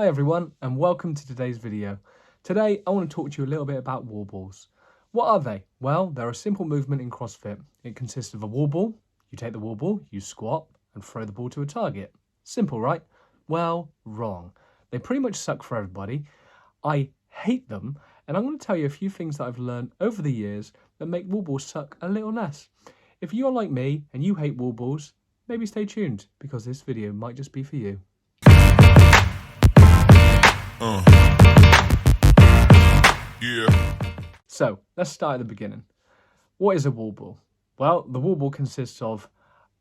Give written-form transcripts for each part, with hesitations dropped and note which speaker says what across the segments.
Speaker 1: Hi everyone and welcome to today's video. Today I want to talk to you a little bit about wall balls. What are they? Well, they're a simple movement in CrossFit. It consists of a wall ball. You take the wall ball, you squat and throw the ball to a target. Simple, right? Well, wrong. They pretty much suck for everybody. I hate them, and I'm going to tell you a few things that I've learned over the years that make wall balls suck a little less. If you're like me and you hate wall balls, maybe stay tuned because this video might just be for you. So let's start at the beginning. What is a wall ball? Well, the wall ball consists of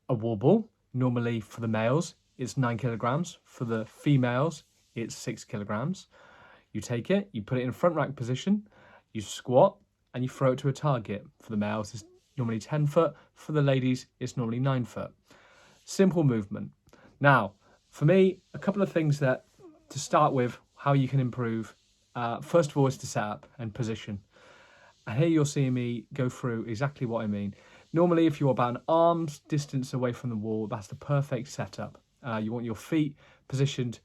Speaker 1: a wall ball. Normally for the males, it's 9 kilograms. For the females, it's 6 kilograms. You take it, you put it in front rack position, you squat, and you throw it to a target. For the males, it's normally 10 foot. For the ladies, it's normally 9 foot. Simple movement. Now, for me, a couple of things that to start with, how you can improve. First of all, is to set up and position. And here you're seeing me go through exactly what I mean. Normally, if you're about an arm's distance away from the wall, that's the perfect setup. You want your feet positioned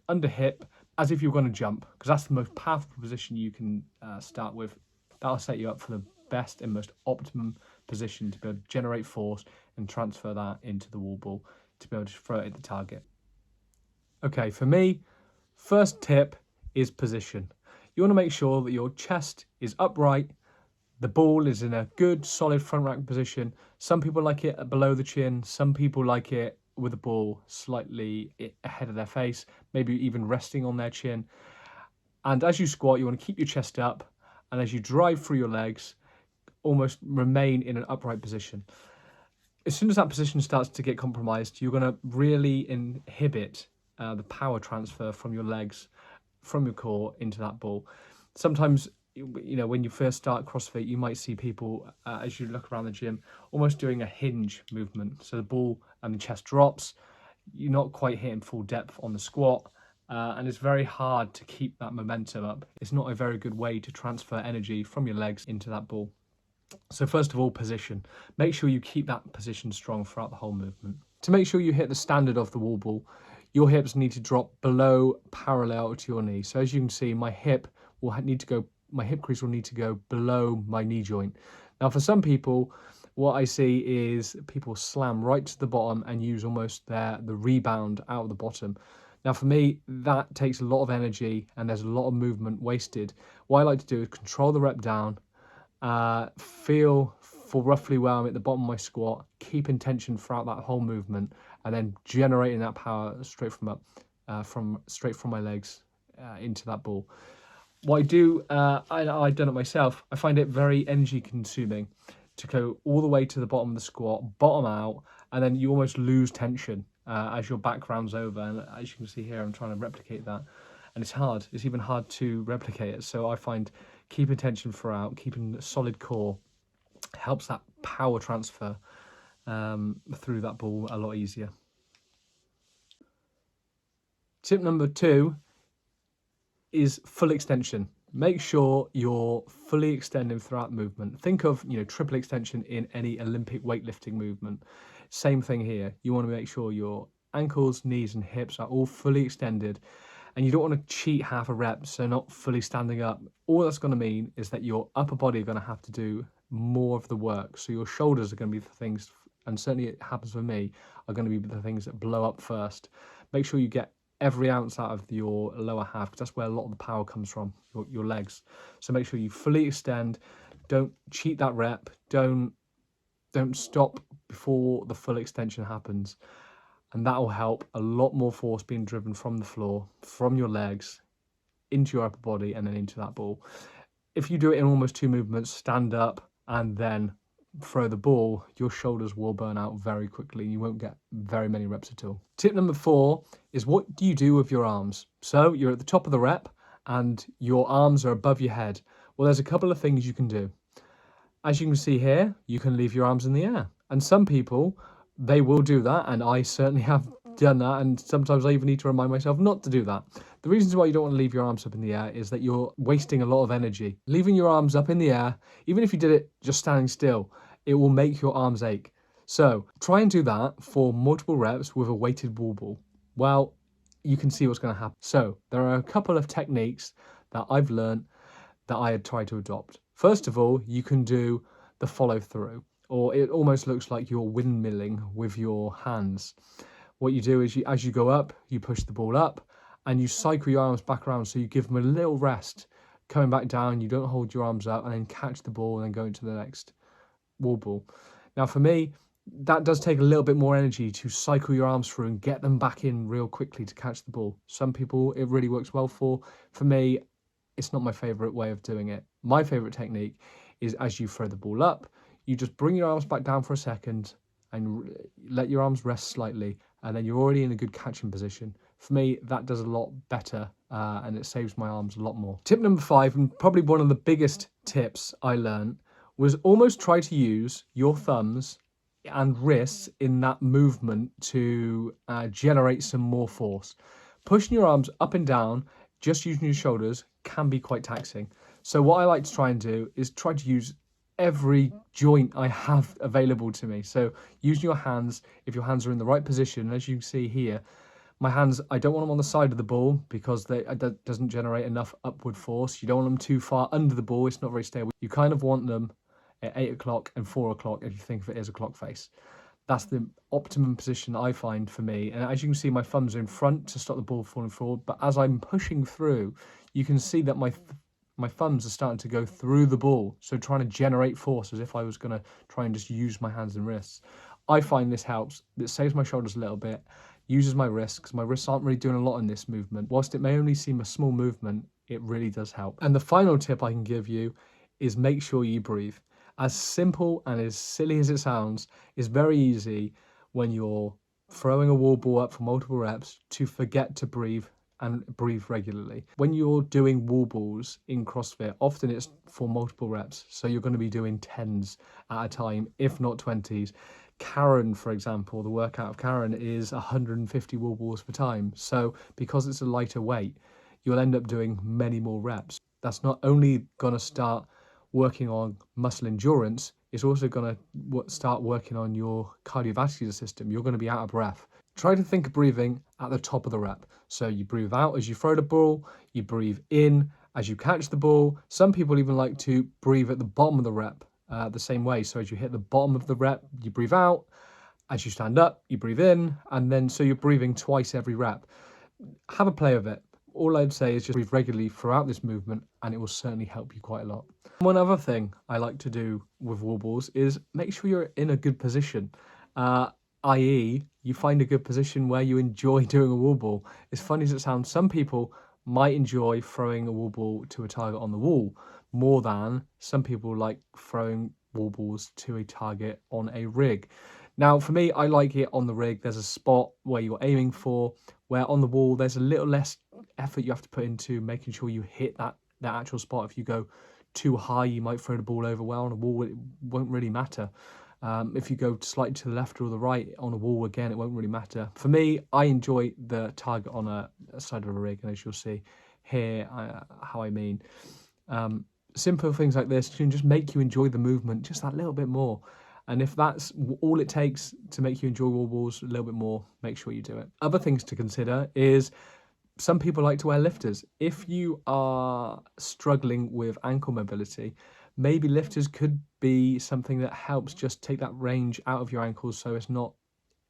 Speaker 1: under hip as if you're going to jump, because that's the most powerful position you can start with. That'll set you up for the best and most optimum position to be able to generate force and transfer that into the wall ball to be able to throw it at the target. Okay, for me, first tip is position. You want to make sure that your chest is upright, the ball is in a good solid front rack position. Some people like it below the chin, some people like it with the ball slightly ahead of their face, maybe even resting on their chin. And as you squat, you want to keep your chest up, and as you drive through your legs, almost remain in an upright position. As soon as that position starts to get compromised, you're going to really inhibit the power transfer from your legs, from your core into that ball. Sometimes, you know, when you first start CrossFit, you might see people, as you look around the gym, almost doing a hinge movement. So the ball and the chest drops, you're not quite hitting full depth on the squat, and it's very hard to keep that momentum up. It's not a very good way to transfer energy from your legs into that ball. So first of all, position. Make sure you keep that position strong throughout the whole movement. To make sure you hit the standard of the wall ball, your hips need to drop below parallel to your knee. So as you can see, my hip crease will need to go below my knee joint. Now for some people, what I see is people slam right to the bottom and use almost the rebound out of the bottom. Now for me, that takes a lot of energy and there's a lot of movement wasted. What I like to do is control the rep down, feel for roughly where I'm at the bottom of my squat, keep in tension throughout that whole movement, and then generating that power straight from my legs into that ball. What I do, I've done it myself, I find it very energy consuming to go all the way to the bottom of the squat, bottom out, and then you almost lose tension as your back rounds over. And as you can see here, I'm trying to replicate that. And it's hard, it's even hard to replicate it. So I find keeping tension throughout, keeping a solid core, helps that power transfer through that ball a lot easier. Tip number 2 is full extension. Make sure you're fully extending throughout the movement. Think of, triple extension in any Olympic weightlifting movement. Same thing here. You want to make sure your ankles, knees and hips are all fully extended, and you don't want to cheat half a rep, so not fully standing up. All that's going to mean is that your upper body are going to have to do more of the work. So your shoulders are going to be the things, and certainly it happens for me, are going to be the things that blow up first. Make sure you get every ounce out of your lower half, because that's where a lot of the power comes from, your legs. So make sure you fully extend. Don't cheat that rep. Don't stop before the full extension happens. And that will help a lot more force being driven from the floor, from your legs, into your upper body, and then into that ball. If you do it in almost 2 movements, stand up and then throw the ball, your shoulders will burn out very quickly. You won't get very many reps at all. Tip number 4 is, what do you do with your arms? So you're at the top of the rep and your arms are above your head. Well, there's a couple of things you can do. As you can see here, you can leave your arms in the air. And some people, they will do that, and I certainly have done that, and sometimes I even need to remind myself not to do that. The reasons why you don't want to leave your arms up in the air is that you're wasting a lot of energy. Leaving your arms up in the air, even if you did it just standing still, it will make your arms ache. So try and do that for multiple reps with a weighted wall ball. Well, you can see what's going to happen. So there are a couple of techniques that I've learned that I had tried to adopt. First of all, you can do the follow through, or it almost looks like you're windmilling with your hands. What you do is as you go up, you push the ball up and you cycle your arms back around. So you give them a little rest, coming back down, you don't hold your arms up and then catch the ball and then go into the next wall ball. Now for me, that does take a little bit more energy to cycle your arms through and get them back in real quickly to catch the ball. Some people it really works well for. For me, it's not my favorite way of doing it. My favorite technique is as you throw the ball up, you just bring your arms back down for a second and let your arms rest slightly, and then you're already in a good catching position. For me, that does a lot better and it saves my arms a lot more. Tip number 5, and probably one of the biggest tips I learned, was almost try to use your thumbs and wrists in that movement to generate some more force. Pushing your arms up and down, just using your shoulders, can be quite taxing. So what I like to try and do is try to use every joint I have available to me. So using your hands, if your hands are in the right position, as you can see here, my hands, I don't want them on the side of the ball because that doesn't generate enough upward force. You don't want them too far under the ball, it's not very stable. You kind of want them at 8 o'clock and 4 o'clock if you think of it as a clock face. That's the optimum position I find for me. And as you can see, my thumbs are in front to stop the ball falling forward. But as I'm pushing through, you can see that my thumbs are starting to go through the ball. So trying to generate force as if I was going to try and just use my hands and wrists. I find this helps. It saves my shoulders a little bit, uses my wrists, because my wrists aren't really doing a lot in this movement. Whilst it may only seem a small movement, it really does help. And the final tip I can give you is make sure you breathe. As simple and as silly as it sounds, it's very easy when you're throwing a wall ball up for multiple reps to forget to breathe and breathe regularly. When you're doing wall balls in CrossFit, often it's for multiple reps. So you're going to be doing 10s at a time, if not 20s. Karen, for example, the workout of Karen is 150 wall balls per time. So because it's a lighter weight, you'll end up doing many more reps. That's not only going to start working on muscle endurance, it's also going to start working on your cardiovascular system. You're going to be out of breath. Try to think of breathing at the top of the rep. So you breathe out as you throw the ball, you breathe in as you catch the ball. Some people even like to breathe at the bottom of the rep the same way. So as you hit the bottom of the rep, you breathe out. As you stand up, you breathe in. And then so you're breathing twice every rep. Have a play of it. All I'd say is just breathe regularly throughout this movement and it will certainly help you quite a lot. One other thing I like to do with wall balls is make sure you're in a good position, i.e. you find a good position where you enjoy doing a wall ball. As funny as it sounds, some people might enjoy throwing a wall ball to a target on the wall more than some people like throwing wall balls to a target on a rig. Now, for me, I like it on the rig. There's a spot where you're aiming for, where on the wall, there's a little less effort you have to put into making sure you hit that actual spot. If you go too high, you might throw the ball over. Well, on a wall, it won't really matter. If you go slightly to the left or the right on a wall, again, it won't really matter. For me, I enjoy the target on a side of a rig, and as you'll see here, how I mean. Simple things like this can just make you enjoy the movement just that little bit more. And if that's all it takes to make you enjoy wall balls a little bit more, make sure you do it. Other things to consider is some people like to wear lifters. If you are struggling with ankle mobility, maybe lifters could be something that helps just take that range out of your ankles so it's not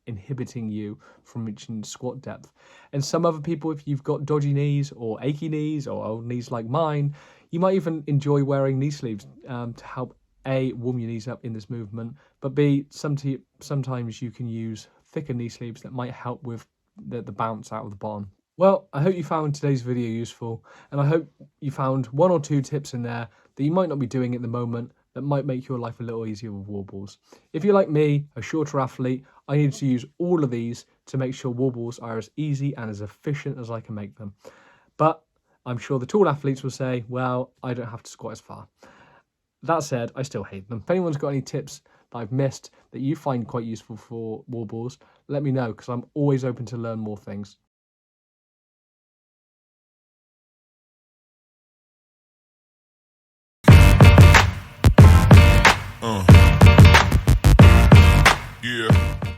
Speaker 1: inhibiting you from reaching squat depth. And some other people, if you've got dodgy knees or achy knees or old knees like mine, you might even enjoy wearing knee sleeves to help A, warm your knees up in this movement, but B, sometimes you can use thicker knee sleeves that might help with the bounce out of the bottom. Well, I hope you found today's video useful, and I hope you found 1 or 2 tips in there that you might not be doing at the moment that might make your life a little easier with wall balls. If you're like me, a shorter athlete, I needed to use all of these to make sure wall balls are as easy and as efficient as I can make them. But I'm sure the tall athletes will say, well, I don't have to squat as far. That said, I still hate them. If anyone's got any tips that I've missed that you find quite useful for wall balls, let me know, because I'm always open to learn more things.
Speaker 2: Yeah.